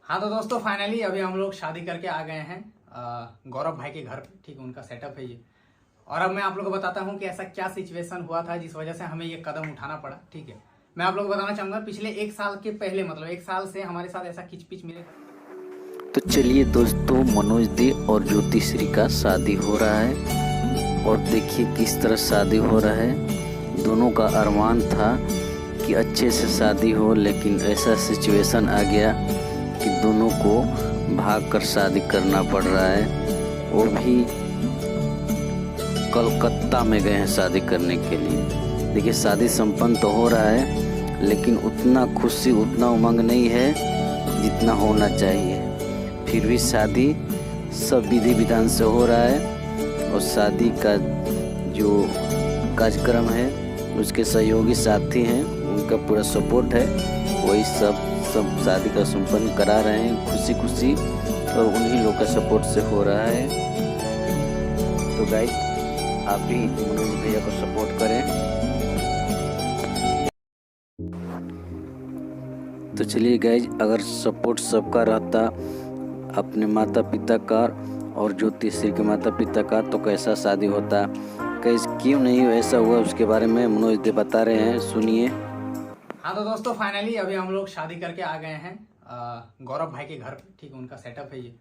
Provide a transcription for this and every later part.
हाँ तो दोस्तों फाइनली अभी हम लोग शादी करके आ गए हैं गौरव भाई के घर पे। ठीक है, उनका सेटअप है ये। और अब मैं आप लोगों को बताता हूँ कि ऐसा क्या सिचुएशन हुआ था जिस वजह से हमें ये कदम उठाना पड़ा। ठीक है, मैं आप लोगों को बताना चाहूंगा पिछले एक साल के पहले, मतलब एक साल से हमारे साथ ऐसा खिचपिच मेरे। तो चलिए दोस्तों, मनोज दी और ज्योति श्री का शादी हो रहा है और देखिए किस तरह शादी हो रहा है। दोनों का अरमान था कि अच्छे से शादी हो, लेकिन ऐसा सिचुएशन आ गया कि दोनों को भागकर शादी करना पड़ रहा है। वो भी कलकत्ता में गए हैं शादी करने के लिए। देखिए शादी संपन्न तो हो रहा है, लेकिन उतना खुशी उतना उमंग नहीं है जितना होना चाहिए। फिर भी शादी सब विधि विधान से हो रहा है और शादी का जो कार्यक्रम है उसके सहयोगी साथी हैं, उनका पूरा सपोर्ट है। वही सब शादी का संपन्न करा रहे हैं खुशी खुशी, और उन्हीं लोग का सपोर्ट से हो रहा है। तो गाइस आप भी मनोज भैया को सपोर्ट करें। तो चलिए गाइस, अगर सपोर्ट सबका रहता, अपने माता पिता का और ज्योति श्री के माता पिता का, तो कैसा शादी होता। कैसे क्यों नहीं ऐसा हुआ उसके बारे में मनोज दे बता रहे हैं, सुनिए। हाँ तो दोस्तों फाइनली अभी हम लोग शादी करके आ गए हैं गौरव भाई के घर पे। ठीक है, उनका सेटअप है ये।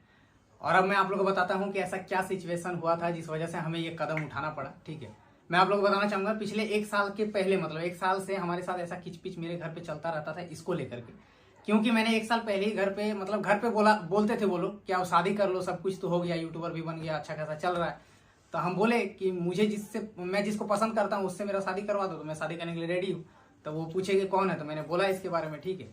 और अब मैं आप लोगों को बताता हूँ कि ऐसा क्या सिचुएशन हुआ था जिस वजह से हमें ये कदम उठाना पड़ा। ठीक है, मैं आप लोगों को बताना चाहूंगा पिछले एक साल के पहले, मतलब एक साल से हमारे साथ ऐसा खिचपिच मेरे घर पे चलता रहता था इसको लेकर के। क्योंकि मैंने एक साल पहले ही घर पे, मतलब घर पे बोलते थे वो लोग क्या शादी कर लो, सब कुछ तो हो गया, यूट्यूबर भी बन गया, अच्छा खासा चल रहा है। तो हम बोले कि मैं जिसको पसंद करता हूँ उससे मेरा शादी करवा दो, तो मैं शादी करने के लिए रेडी हूँ। तो वो पूछेगी कौन है, तो मैंने बोला इसके बारे में। ठीक है,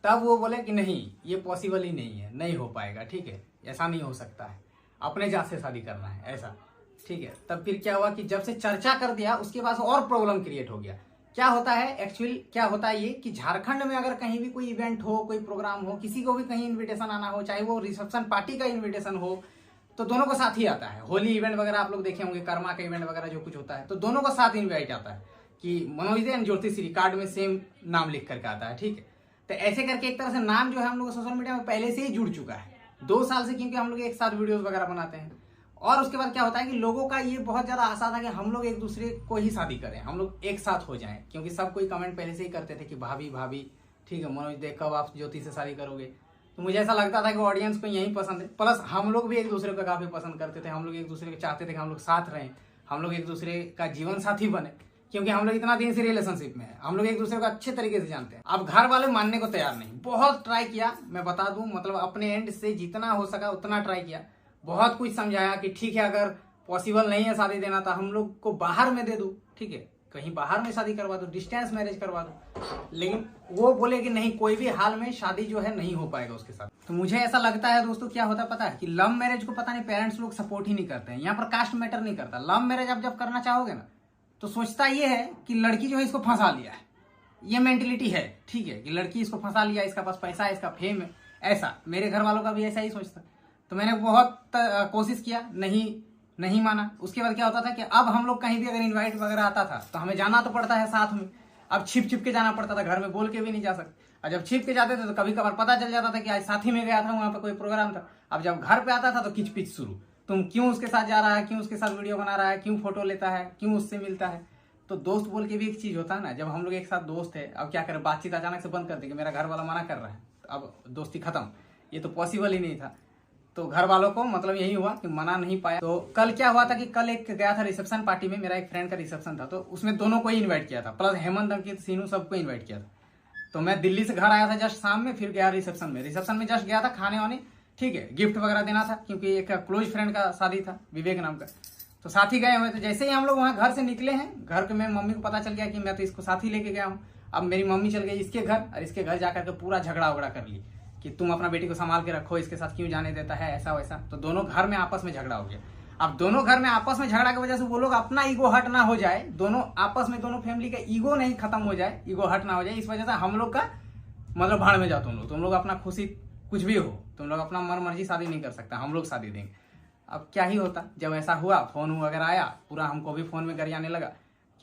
तब वो बोले कि नहीं ये पॉसिबल ही नहीं है, नहीं हो पाएगा। ठीक है, ऐसा नहीं हो सकता है, अपने जात से शादी करना है ऐसा। ठीक है, तब फिर क्या हुआ कि जब से चर्चा कर दिया उसके बाद और प्रॉब्लम क्रिएट हो गया। क्या होता है एक्चुअली, क्या होता है ये कि झारखंड में अगर कहीं भी कोई इवेंट हो, कोई प्रोग्राम हो, किसी को भी कहीं इन्विटेशन आना हो, चाहे वो रिसेप्शन पार्टी का इन्विटेशन हो, तो दोनों को साथ ही आता है। होली इवेंट वगैरह आप लोग देखे होंगे, कर्मा का इवेंट वगैरह जो कुछ होता है, तो दोनों को साथ इन्वाइट आता है कि मनोज दे एंड ज्योति श्री, कार्ड में सेम नाम लिख करके आता है। ठीक है, तो ऐसे करके एक तरह से नाम जो है हम लोग सोशल मीडिया में पहले से ही जुड़ चुका है 2 साल से, क्योंकि हम लोग एक साथ वीडियोस वगैरह बनाते हैं। और उसके बाद क्या होता है कि लोगों का ये बहुत ज्यादा आशा था कि हम लोग एक दूसरे को ही शादी करें, हम लोग एक साथ हो जाएं, क्योंकि सब कोई कमेंट पहले से ही करते थे कि भाभी भाभी। ठीक है, मनोज देख कब आप ज्योति से शादी करोगे। तो मुझे ऐसा लगता था कि ऑडियंस को यही पसंद है, प्लस हम लोग भी एक दूसरे को काफी पसंद करते थे। हम लोग एक दूसरे को चाहते थे कि हम लोग साथ रहें, हम लोग एक दूसरे का जीवन साथी बने, क्योंकि हम लोग इतना दिन से रिलेशनशिप में है, हम लोग एक दूसरे को अच्छे तरीके से जानते हैं। अब घर वाले मानने को तैयार नहीं, बहुत ट्राई किया, मैं बता दूं, मतलब अपने एंड से जितना हो सका उतना ट्राई किया, बहुत कुछ समझाया कि ठीक है अगर पॉसिबल नहीं है शादी देना तो हम लोग को बाहर में दे दो। ठीक है, कहीं बाहर में शादी करवा दो, डिस्टेंस मैरिज करवा दो। लेकिन वो बोले कि नहीं, कोई भी हाल में शादी जो है नहीं हो पाएगा उसके साथ। तो मुझे ऐसा लगता है दोस्तों, क्या होता है पता है कि लव मैरिज को पता नहीं पेरेंट्स लोग सपोर्ट ही नहीं करते हैं। यहाँ पर कास्ट मैटर नहीं करता। लव मैरिज आप जब करना चाहोगे ना, तो सोचता ये है कि लड़की जो है इसको फंसा लिया है, ये मेंटेलिटी है। ठीक है, कि लड़की इसको फंसा लिया, इसका पास पैसा है, इसका फेम है, ऐसा मेरे घर वालों का भी ऐसा ही सोचता। तो मैंने बहुत कोशिश किया, नहीं माना। उसके बाद क्या होता था कि अब हम लोग कहीं भी अगर इनवाइट वगैरह आता था तो हमें जाना तो पड़ता है साथ में। अब छिप छिप के जाना पड़ता था, घर में बोल के भी नहीं जा सकते। और जब छिप के जाते थे तो कभी कभार पता चल जाता था कि आज साथी में गया था, वहां पर कोई प्रोग्राम था। अब जब घर पे आता था तो किचपिच शुरू, तुम क्यों उसके साथ जा रहा है, क्यों उसके साथ वीडियो बना रहा है, क्यों फोटो लेता है, क्यों उससे मिलता है। तो दोस्त बोल के भी एक चीज होता है ना, जब हम लोग एक साथ दोस्त है, अब क्या करें, बातचीत अचानक से बंद कर दी कि मेरा घर वाला मना कर रहा है, तो अब दोस्ती खत्म। ये तो पॉसिबल ही नहीं था। तो घर वालों को मतलब यही हुआ कि मना नहीं पाया। तो कल क्या हुआ था कि कल एक गया था रिसेप्शन पार्टी में, मेरा एक फ्रेंड का रिसेप्शन था, तो उसमें दोनों को ही इनवाइट किया था, प्लस हेमंत, अंकित, सीनू सबको इनवाइट किया था। तो मैं दिल्ली से घर आया था जस्ट शाम में, फिर गया रिसेप्शन में जस्ट गया था खाने वाने। ठीक है, गिफ्ट वगैरह देना था क्योंकि एक क्लोज फ्रेंड का शादी था, विवेक नाम का। तो साथ ही गए हुए। तो जैसे ही हम लोग वहाँ घर से निकले हैं, घर के मेरी मम्मी को पता चल गया कि मैं तो इसको साथ ही लेके गया हूँ। अब मेरी मम्मी चल गई इसके घर, और इसके घर जाकर के पूरा झगड़ा उगड़ा कर ली कि तुम अपना बेटी को संभाल के रखो, इसके साथ क्यों जाने देता है, ऐसा वैसा। तो दोनों घर में आपस में झगड़ा हो गया। अब दोनों घर में आपस में झगड़ा की वजह से वो लोग अपना ईगो हट ना हो जाए, दोनों आपस में, दोनों फैमिली का ईगो नहीं खत्म हो जाए, ईगो हट ना हो जाए, इस वजह से हम लोग का मतलब भाड़ में जाओ तुम लोग अपना खुशी कुछ भी हो, तुम लोग अपना मन मर्जी शादी नहीं कर सकता, हम लोग शादी देंगे। अब क्या ही होता, जब ऐसा हुआ, फोन वगैरह आया, पूरा हमको भी फोन में गरियाने लगा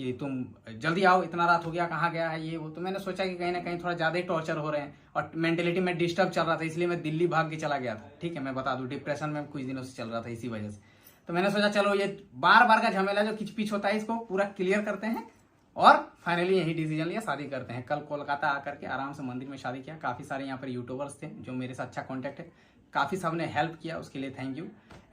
कि तुम जल्दी आओ, इतना रात हो गया, कहाँ गया है ये वो। तो मैंने सोचा कि कहीं ना कहीं थोड़ा ज़्यादा ही टॉर्चर हो रहे हैं और मेंटेलिटी में डिस्टर्ब चल रहा था, इसलिए मैं दिल्ली भाग के चला गया था। ठीक है, मैं बता दूं डिप्रेशन में कुछ दिनों से चल रहा था इसी वजह से। तो मैंने सोचा चलो ये बार बार का झमेला जो किचपिच होता है इसको पूरा क्लियर करते हैं और फाइनली यही डिसीजन लिया, शादी करते हैं। कल कोलकाता आकर के आराम से मंदिर में शादी किया। काफ़ी सारे यहाँ पर यूट्यूबर्स थे जो मेरे से अच्छा कॉन्टैक्ट है, काफ़ी सब ने हेल्प किया, उसके लिए थैंक यू।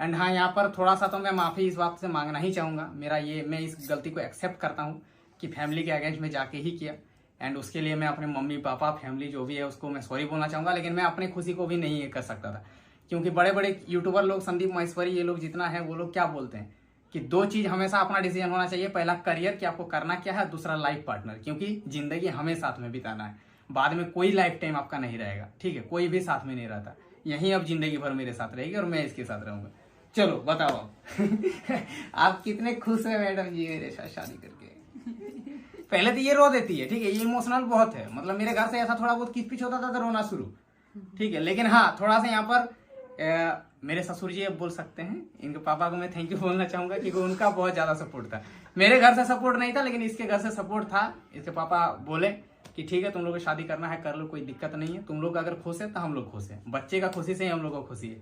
एंड हाँ, यहाँ पर थोड़ा सा तो मैं माफ़ी इस बात से मांगना ही चाहूँगा। मैं इस गलती को एक्सेप्ट करता हूँ कि फैमिली के अगेंस्ट में जाके ही किया। एंड उसके लिए मैं अपने मम्मी पापा फैमिली जो भी है उसको मैं सॉरी बोलना चाहूँगा। लेकिन मैं अपनी खुशी को भी नहीं कर सकता था, क्योंकि बड़े बड़े यूट्यूबर लोग, संदीप महेश्वरी, ये लोग जितना है वो लोग क्या बोलते हैं कि 2 चीज़ हमेशा अपना डिसीजन होना चाहिए। पहला करियर कि आपको करना क्या है, दूसरा लाइफ पार्टनर, क्योंकि जिंदगी हमें साथ में बिताना है। बाद में कोई लाइफ टाइम आपका नहीं रहेगा। ठीक है, कोई भी साथ में नहीं रहता। यही अब जिंदगी भर मेरे साथ रहेगी और मैं इसके साथ रहूंगा। चलो बताओ आप कितने खुश है मैडम जी मेरे साथ शादी करके? पहले तो ये रो देती है, ठीक है, ये इमोशनल बहुत है। मतलब मेरे घर से ऐसा थोड़ा बहुत किचपिच होता था तो रोना शुरू, ठीक है। लेकिन हाँ, थोड़ा सा यहाँ पर मेरे ससुर जी अब बोल सकते हैं, इनके पापा को मैं थैंक यू बोलना चाहूंगा क्योंकि उनका बहुत ज्यादा सपोर्ट था। मेरे घर से सपोर्ट नहीं था, लेकिन इसके घर से सपोर्ट था। इसके पापा बोले कि ठीक है, तुम लोग को शादी करना है कर लो, कोई दिक्कत नहीं है। तुम लोग अगर खुश है तो हम लोग खुश है, बच्चे का खुशी से ही हम लोग को खुशी है।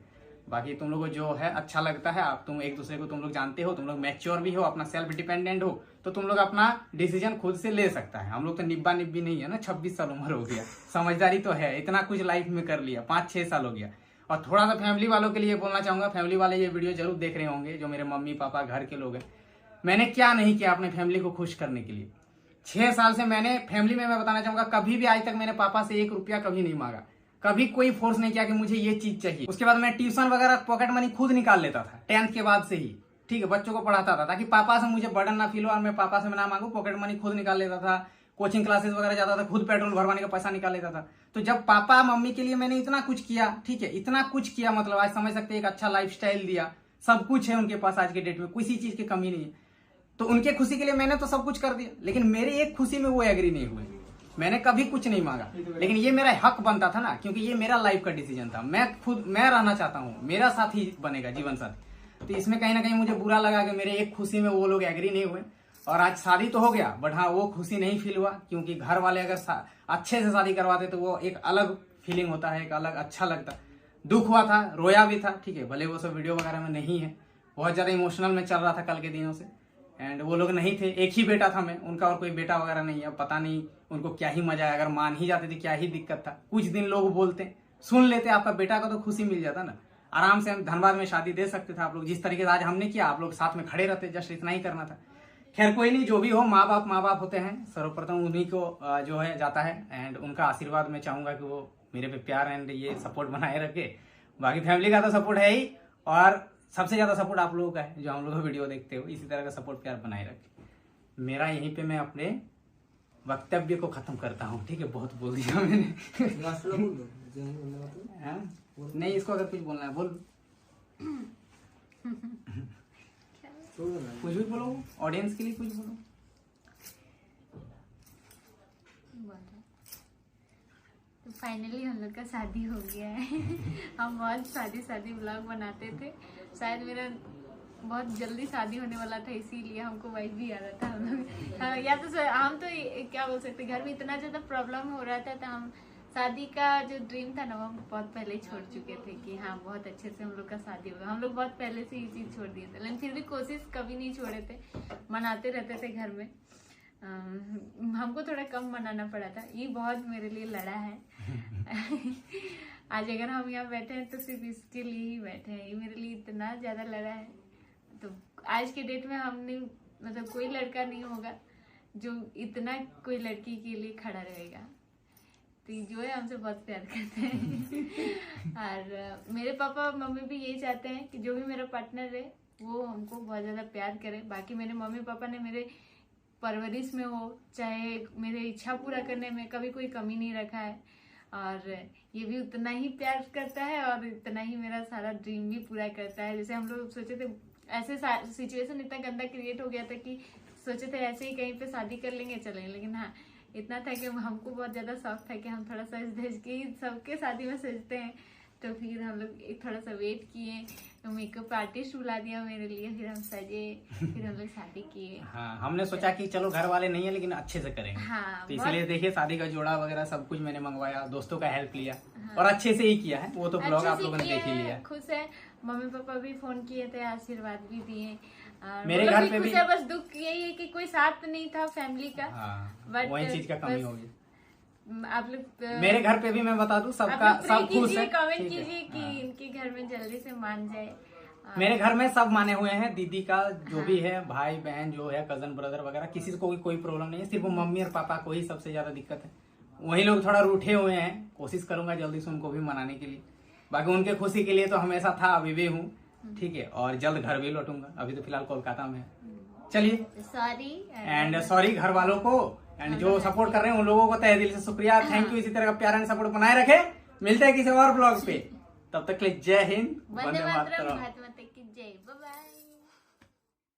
बाकी तुम लोग को जो है अच्छा लगता है, आप तुम एक दूसरे को तुम लोग जानते हो, तुम लोग मैच्योर भी हो, अपना सेल्फ डिपेंडेंट हो, तो तुम लोग अपना डिसीजन खुद से ले सकता है। हम लोग तो निब्बा निब्बी नहीं है ना, 26 साल उम्र हो गया, समझदारी तो है, इतना कुछ लाइफ में कर लिया, 5-6 साल हो गया। और थोड़ा सा फैमिली वालों के लिए बोलना चाहूंगा, फैमिली वाले ये वीडियो जरूर देख रहे होंगे, जो मेरे मम्मी पापा घर के लोग हैं। मैंने क्या नहीं किया अपने फैमिली को खुश करने के लिए। 6 साल से मैंने फैमिली में, मैं बताना चाहूंगा, कभी भी आज तक मैंने पापा से 1 रुपया कभी नहीं मांगा, कभी कोई फोर्स नहीं किया कि मुझे ये चीज चाहिए। उसके बाद मैं ट्यूशन वगैरह पॉकेट मनी खुद निकाल लेता था 10th के बाद से ही, ठीक है, बच्चों को पढ़ाता था ताकि पापा से मुझे बर्डन ना फील हो और मैं पापा से ना मांगू। पॉकेट मनी खुद निकाल लेता था, कोचिंग क्लासेस वगैरह जाता था, खुद पेट्रोल भरवाने का पैसा निकाल लेता था। तो जब पापा मम्मी के लिए मैंने इतना कुछ किया, ठीक है, इतना कुछ किया, मतलब आज समझ सकते हैं एक अच्छा लाइफस्टाइल दिया, सब कुछ है उनके पास आज के डेट में, किसी चीज की कमी नहीं है। तो उनके खुशी के लिए मैंने तो सब कुछ कर दिया, लेकिन मेरी एक खुशी में वो एग्री नहीं हुए। मैंने कभी कुछ नहीं मांगा, लेकिन ये मेरा हक बनता था ना, क्योंकि ये मेरा लाइफ का डिसीजन था। मैं रहना चाहता हूँ, मेरा साथी बनेगा, जीवन साथी। तो इसमें कहीं ना कहीं मुझे बुरा लगा कि मेरे एक खुशी में वो लोग एग्री नहीं हुए। और आज शादी तो हो गया, बट हाँ, वो खुशी नहीं फील हुआ, क्योंकि घर वाले अगर अच्छे से शादी करवाते तो वो एक अलग फीलिंग होता है, एक अलग अच्छा लगता। दुख हुआ था, रोया भी था, ठीक है, भले वो सब वीडियो वगैरह में नहीं है। बहुत ज्यादा इमोशनल में चल रहा था कल के दिनों से। एंड वो लोग नहीं थे, एक ही बेटा था मैं, उनका और कोई बेटा वगैरह नहीं है। पता नहीं उनको क्या ही मजा है, अगर मान ही जाते थे क्या ही दिक्कत था। कुछ दिन लोग बोलते, सुन लेते, आपका बेटा को तो खुशी मिल जाता ना, आराम से हम धनबाद में शादी दे सकते थे। आप लोग जिस तरीके से आज हमने किया, आप लोग साथ में खड़े रहते, जस्ट इतना ही करना था। खैर कोई नहीं, जो भी हो, माँ बाप होते हैं, सर्वप्रथम उन्हीं को जो है जाता है। एंड उनका आशीर्वाद मैं चाहूंगा कि वो मेरे पे प्यार एंड ये सपोर्ट बनाए रखे। बाकी फैमिली का तो सपोर्ट है ही, और सबसे ज्यादा सपोर्ट आप लोगों का है जो हम लोग वीडियो देखते हो। इसी तरह का सपोर्ट प्यार बनाए रखे। मेरा यहीं पे मैं अपने वक्तव्य को खत्म करता हूँ, ठीक है, बहुत बोल दिया मैंने। नहीं, इसको अगर कुछ बोलना है बोल, कुछ भी बोलो, ऑडियंस के लिए कुछ बोलो। तो फाइनली हम लोग का शादी हो गया है। हम बहुत शादी व्लॉग बनाते थे, शायद मेरा बहुत जल्दी शादी होने वाला था, इसीलिए हमको वाइफ भी आ रहा था। हम लोग या तो हम तो क्या बोल सकते, घर में इतना ज़्यादा प्रॉब्लम हो रहा था, तो हम शादी का जो ड्रीम था ना, वो हम बहुत पहले ही छोड़ चुके थे कि हाँ बहुत अच्छे से हम लोग का शादी होगा। हम लोग बहुत पहले से ये चीज़ छोड़ दिए थे, लेकिन फिर भी कोशिश कभी नहीं छोड़े थे, मनाते रहते थे घर में। हमको थोड़ा कम मनाना पड़ा था, ये बहुत मेरे लिए लड़ा है। आज अगर हम यहाँ बैठे हैं तो सिर्फ इसके लिए ही बैठे हैं, ये मेरे लिए इतना ज़्यादा लड़ा है। तो आज के डेट में हमने, मतलब कोई लड़का नहीं होगा जो इतना कोई लड़की के लिए खड़ा रहेगा। तो जो है हमसे बहुत प्यार करते हैं। और मेरे पापा मम्मी भी यही चाहते हैं कि जो भी मेरा पार्टनर है वो हमको बहुत ज़्यादा प्यार करे। बाकी मेरे मम्मी पापा ने मेरे परवरिश में हो चाहे मेरे इच्छा पूरा करने में कभी कोई कमी नहीं रखा है, और ये भी उतना ही प्यार करता है और इतना ही मेरा सारा ड्रीम भी पूरा करता है। जैसे हम लोग सोचे थे, ऐसे सिचुएशन इतना गंदा क्रिएट हो गया था कि सोचे थे ऐसे ही कहीं पे शादी कर लेंगे चलेंगे, लेकिन हाँ इतना था कि हमको बहुत ज़्यादा शौक था कि हम थोड़ा सज धज के सबके शादी में सजते हैं, तो फिर हम लोग एक थोड़ा सा वेट किए, तो मेकअप आर्टिस्ट बुला दिया मेरे लिए, फिर हम सजे, फिर हम लोग शादी किए। हाँ, हमने सोचा कि चलो घर वाले नहीं है लेकिन अच्छे से करेंगे। हाँ, तो इसलिए देखिए शादी का जोड़ा वगैरह सब कुछ मैंने मंगवाया, दोस्तों का हेल्प लिया और अच्छे से ही किया है। वो तो ब्लॉग आप लोगों ने देख ही लिया। खुश है, मम्मी पापा भी फोन किए थे, आशीर्वाद भी दिए। मेरे घर पे भी खुश है, बस दुख यही है कि कोई साथ नहीं था फैमिली का। बट वही चीज का कमी होगी। आप लोग मेरे घर पे भी मैं बता दूं सबका सब खुश है। कमेंट कीजिए कि इनके घर में जल्दी से मान जाए। मेरे घर में सब माने हुए हैं, दीदी का जो भी है, भाई बहन जो है, कजन ब्रदर वगैरह, किसी को कोई प्रॉब्लम नहीं है। सिर्फ मम्मी और पापा को ही सबसे ज्यादा दिक्कत है। वही लोग थोड़ा रूठे हुए हैं। कोशिश करूंगा जल्दी से उनको भी मनाने के लिए। बाकी उनके खुशी के लिए तो हमेशा था, अभी भी हूँ, ठीक है। और जल्द घर भी लौटूंगा, अभी तो फिलहाल कोलकाता में है। चलिए, सॉरी एंड सॉरी घर वालों को, एंड जो सपोर्ट कर रहे हैं उन लोगों को तहे दिल से शुक्रिया, थैंक यू। इसी तरह का प्यार एंड सपोर्ट बनाए रखे। मिलते हैं किसी और ब्लॉग पे, तब तक के लिए जय हिंद, वंदे मातरम।